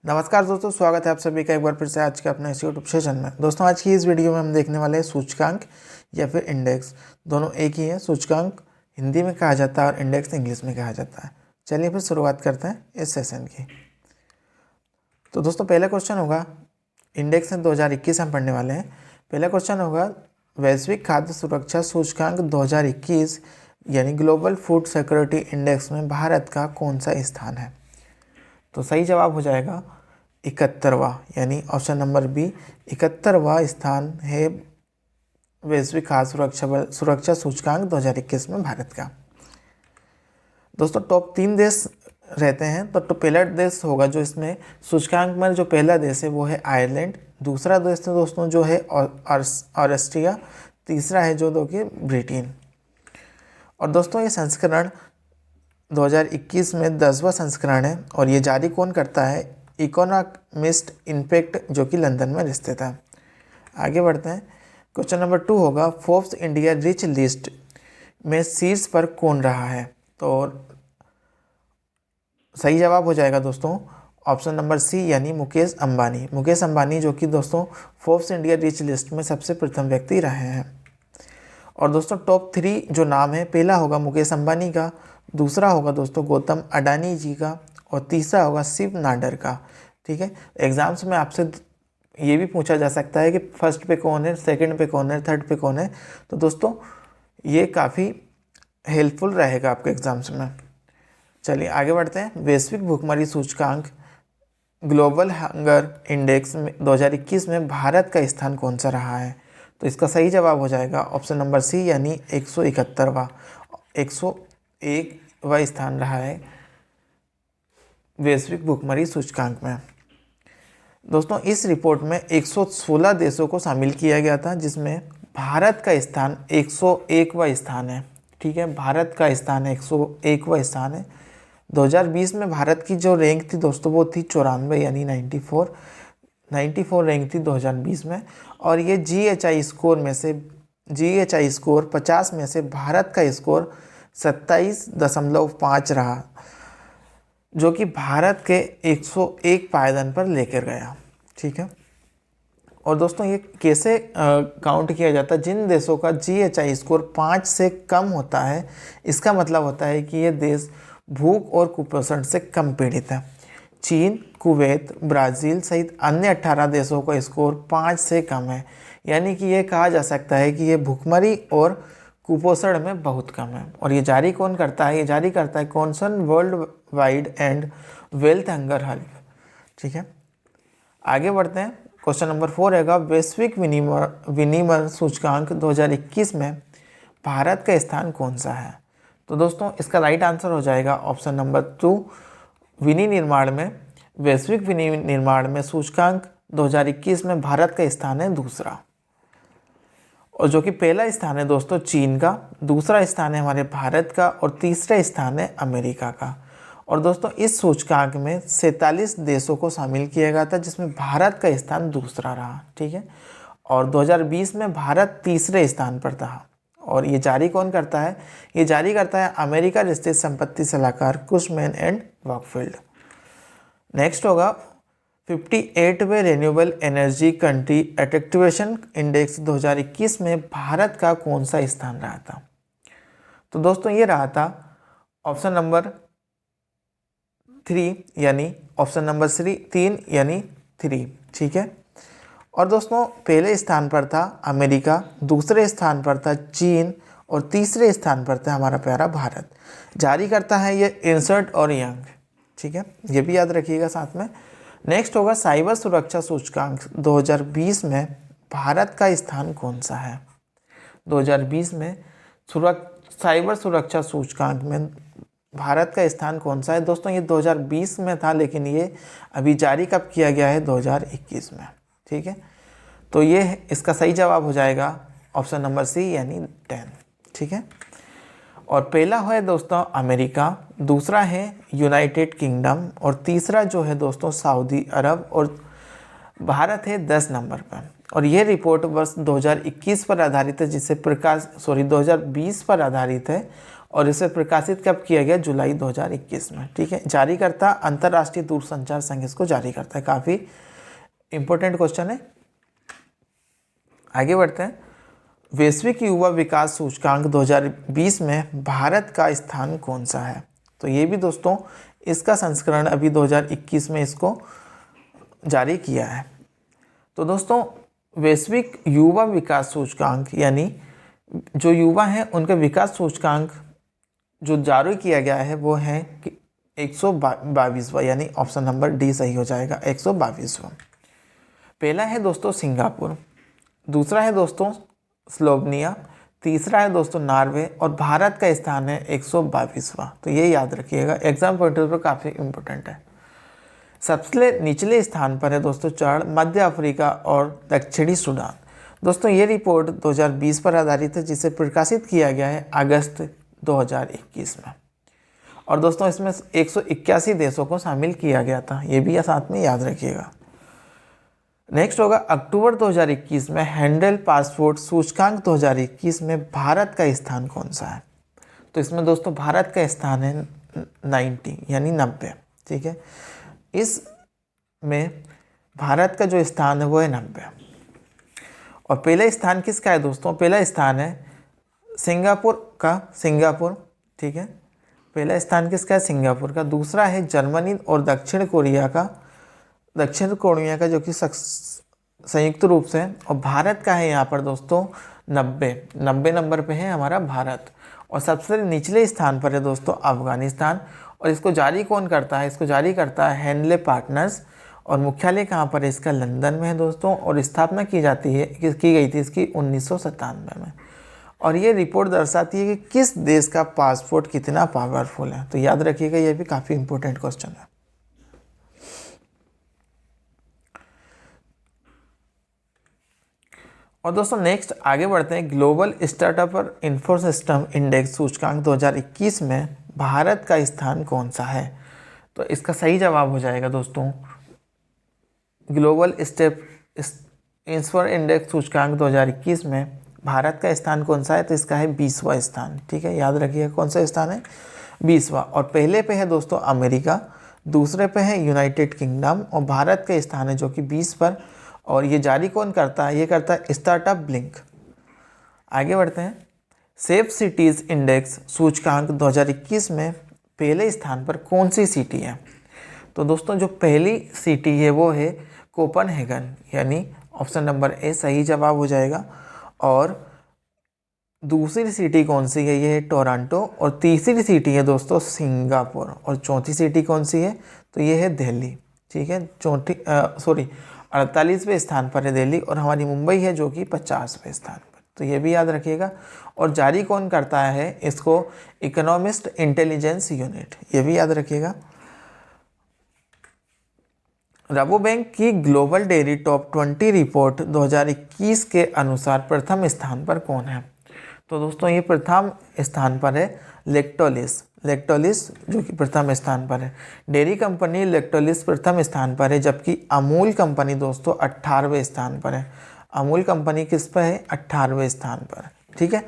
नमस्कार दोस्तों, स्वागत है आप सभी का एक बार फिर से आज के अपने इस यूट्यूब सेशन में। दोस्तों आज की इस वीडियो में हम देखने वाले हैं सूचकांक या फिर इंडेक्स, दोनों एक ही है। सूचकांक हिंदी में कहा जाता है और इंडेक्स इंग्लिश में कहा जाता है। चलिए फिर शुरुआत करते हैं इस सेशन की। तो दोस्तों पहला क्वेश्चन होगा, इंडेक्स में 2021 हम पढ़ने वाले हैं। पहला क्वेश्चन होगा, वैश्विक खाद्य सुरक्षा सूचकांक 2021 यानी ग्लोबल फूड सिक्योरिटी इंडेक्स में भारत का कौन सा स्थान है? तो सही जवाब हो जाएगा 71वां, यानी ऑप्शन नंबर बी 71वां स्थान है वैश्विक खाद्य सुरक्षा सूचकांक 2021 में भारत का। दोस्तों टॉप 3 देश रहते हैं, तो पहला देश होगा जो इसमें सूचकांक में जो पहला देश है वो है आयरलैंड। दूसरा देश है दोस्तों जो है ऑस्ट्रिया। तीसरा है जो कि ब्रिटेन। और दोस्तों ये संस्करण 2021 में 10वां संस्करण है और ये जारी कौन करता है? इकोनॉमिस्ट इम्पैक्ट, जो कि लंदन में स्थित है। आगे बढ़ते हैं। क्वेश्चन नंबर 2 होगा, फोर्ब्स इंडिया रिच लिस्ट में शीर्ष पर कौन रहा है? तो सही जवाब हो जाएगा दोस्तों ऑप्शन नंबर सी, यानी मुकेश अंबानी। मुकेश अंबानी जो कि दोस्तों फोर्ब्स इंडिया रिच लिस्ट में सबसे प्रथम व्यक्ति रहे हैं। और दोस्तों टॉप 3 जो नाम है, पहला होगा मुकेश अंबानी का, दूसरा होगा दोस्तों गौतम अडानी जी का और तीसरा होगा शिव नाडर का। ठीक है, एग्जाम्स में आपसे ये भी पूछा जा सकता है कि फर्स्ट पे कौन है, सेकंड पे कौन है, थर्ड पे कौन है। तो दोस्तों ये काफ़ी हेल्पफुल रहेगा आपके एग्जाम्स में। चलिए आगे बढ़ते हैं। वैश्विक भूखमरी सूचकांक ग्लोबल हंगर इंडेक्स में 2021 में भारत का स्थान कौन सा रहा है? तो इसका सही जवाब हो जाएगा ऑप्शन नंबर सी, यानी 171वां 101वां स्थान रहा है वैश्विक भूखमरी सूचकांक में। दोस्तों इस रिपोर्ट में 116 देशों को शामिल किया गया था, जिसमें भारत का स्थान 101वां स्थान है। ठीक है, भारत का स्थान 101वां स्थान है। 2020 में भारत की जो रैंक थी दोस्तों वो थी 94, यानी 94 रैंक थी 2020 में। और ये GHI स्कोर 50 में से भारत का स्कोर 27.5 रहा, जो कि भारत के 101 पायदान पर लेकर गया। ठीक है, और दोस्तों ये कैसे काउंट किया जाता है? जिन देशों का GHI स्कोर 5 से कम होता है, इसका मतलब होता है कि ये देश भूख और कुपोषण से कम पीड़ित है। चीन, कुवैत, ब्राज़ील सहित अन्य 18 देशों का स्कोर 5 से कम है, यानी कि ये कहा जा सकता है कि ये भूखमरी और कुपोषण में बहुत कम है। और ये जारी कौन करता है? ये जारी करता है concern world wide and wealth hunger help. ठीक है, आगे बढ़ते हैं। क्वेश्चन नंबर 4 रहेगा, वैश्विक विनिमय सूचकांक 2021 में भारत का स्थान कौन सा है? तो दोस्तों इसका राइट आंसर हो जाएगा ऑप्शन नंबर 2, विनिर्माण में। वैश्विक विनिर्माण में सूचकांक 2021 में भारत का स्थान है दूसरा, और जो कि पहला स्थान है दोस्तों चीन का, दूसरा स्थान है हमारे भारत का और तीसरा स्थान है अमेरिका का। और दोस्तों इस सूचकांक में 47 देशों को शामिल किया गया था, जिसमें भारत का स्थान दूसरा रहा। ठीक है, और 2020 में भारत तीसरे स्थान पर था। और ये जारी कौन करता है? ये जारी करता है अमेरिका स्थित संपत्ति सलाहकार कुशमैन एंड वॉकफील्ड। नेक्स्ट होगा, 58वें रिन्यूएबल एनर्जी कंट्री अट्रैक्टिवेशन इंडेक्स 2021 में भारत का कौन सा स्थान रहा था? तो दोस्तों ये रहा था ऑप्शन नंबर 3, यानी ऑप्शन नंबर 3 यानी 3। ठीक है, और दोस्तों पहले स्थान पर था अमेरिका, दूसरे स्थान पर था चीन और तीसरे स्थान पर था हमारा प्यारा भारत। जारी करता है ये इंसर्ट और यंग। ठीक है, ये भी याद रखिएगा साथ में। नेक्स्ट होगा, साइबर सुरक्षा सूचकांक 2020 में भारत का स्थान कौन सा है? 2020 में साइबर सुरक्षा सूचकांक में भारत का स्थान कौन सा है? दोस्तों ये 2020 में था, लेकिन ये अभी जारी कब किया गया है? 2021 में। ठीक है, तो ये इसका सही जवाब हो जाएगा ऑप्शन नंबर सी, यानी 10। ठीक है, और पहला है दोस्तों अमेरिका, दूसरा है यूनाइटेड किंगडम और तीसरा जो है दोस्तों सऊदी अरब, और भारत है 10 नंबर पर। और यह रिपोर्ट वर्ष 2021 पर आधारित है, जिसे 2020 पर आधारित है। और इसे प्रकाशित कब किया गया? जुलाई 2021 में। ठीक है, जारीकर्ता अंतर्राष्ट्रीय दूरसंचार संघ इसको जारी करता है। काफ़ी इंपॉर्टेंट क्वेश्चन है। आगे बढ़ते हैं। वैश्विक युवा विकास सूचकांक 2020 में भारत का स्थान कौन सा है? तो ये भी दोस्तों इसका संस्करण अभी 2021 में इसको जारी किया है। तो दोस्तों वैश्विक युवा विकास सूचकांक यानी जो युवा हैं उनका विकास सूचकांक जो जारी किया गया है वो है 122वां, यानी ऑप्शन नंबर डी सही हो जाएगा, 122वां। पहला है दोस्तों सिंगापुर, दूसरा है दोस्तों स्लोवेनिया, तीसरा है दोस्तों नॉर्वे और भारत का स्थान है 122वां। तो ये याद रखिएगा, एग्जाम पॉइंट पर काफ़ी इंपॉर्टेंट है। सबसे निचले स्थान पर है दोस्तों चरण मध्य अफ्रीका और दक्षिणी सूडान। दोस्तों ये रिपोर्ट 2020 पर आधारित है, जिसे प्रकाशित किया गया है अगस्त 2021 में। और दोस्तों इसमें 181 देशों को शामिल किया गया था, ये भी साथ में याद रखिएगा। नेक्स्ट होगा अक्टूबर 2021 में हैंडल पासपोर्ट सूचकांक 2021 में भारत का स्थान कौन सा है? तो इसमें दोस्तों भारत का स्थान है 90 यानी 90। ठीक है, इसमें भारत का जो स्थान है वो है 90। और पहला स्थान किसका है दोस्तों? पहला स्थान है सिंगापुर का, सिंगापुर। ठीक है, पहला स्थान किसका है? सिंगापुर का। दूसरा है जर्मनी और दक्षिण कोरिया का जो कि संयुक्त रूप से। और भारत का है यहाँ पर दोस्तों 90 नंबर पे है हमारा भारत। और सबसे निचले स्थान पर है दोस्तों अफगानिस्तान। और इसको जारी कौन करता है? इसको जारी करता है हैंडले पार्टनर्स। और मुख्यालय कहाँ पर है इसका? लंदन में है दोस्तों। और स्थापना की गई थी इसकी 1997 में। और ये रिपोर्ट दर्शाती है कि किस देश का पासपोर्ट कितना पावरफुल है। तो याद रखिएगा, ये भी काफ़ी इंपॉर्टेंट क्वेश्चन है। और दोस्तों नेक्स्ट आगे बढ़ते हैं। ग्लोबल स्टार्टअप और इन्फोसिस्टम इंडेक्स सूचकांक 2021 में भारत का स्थान कौन सा है? तो इसका सही जवाब हो जाएगा दोस्तों ग्लोबल इंफ्रा इंडेक्स सूचकांक 2021 में भारत का स्थान कौन सा है? तो इसका है 20वां स्थान। ठीक है, याद रखिएगा कौन सा स्थान है? 20वां। और पहले पे है दोस्तों अमेरिका, दूसरे पे है यूनाइटेड किंगडम और भारत का स्थान है जो कि 20 पर। और ये जारी कौन करता है? ये करता है स्टार्टअप ब्लिंक। आगे बढ़ते हैं। सेफ सिटीज़ इंडेक्स सूचकांक 2021 में पहले स्थान पर कौन सी सिटी है? तो दोस्तों जो पहली सिटी है वो है कोपनहेगन, यानी ऑप्शन नंबर ए सही जवाब हो जाएगा। और दूसरी सिटी कौन सी है? ये है टोरंटो। और तीसरी सिटी है दोस्तों सिंगापुर। और चौथी सिटी कौन सी है? तो ये है दिल्ली। ठीक है, 48वें स्थान पर है दिल्ली। और हमारी मुंबई है जो कि 50वें स्थान पर। तो ये भी याद रखिएगा। और जारी कौन करता है इसको? इकोनॉमिस्ट इंटेलिजेंस यूनिट, ये भी याद रखिएगा। राबो बैंक की ग्लोबल डेयरी टॉप 20 रिपोर्ट 2021 के अनुसार प्रथम स्थान पर कौन है? तो दोस्तों ये प्रथम स्थान पर है लेक्टोलिस जो कि प्रथम स्थान पर है। डेयरी कंपनी लेक्टोलिस प्रथम स्थान पर है, जबकि अमूल कंपनी दोस्तों 18वें स्थान पर है। अमूल कंपनी किस पर है? 18वें स्थान पर। ठीक है,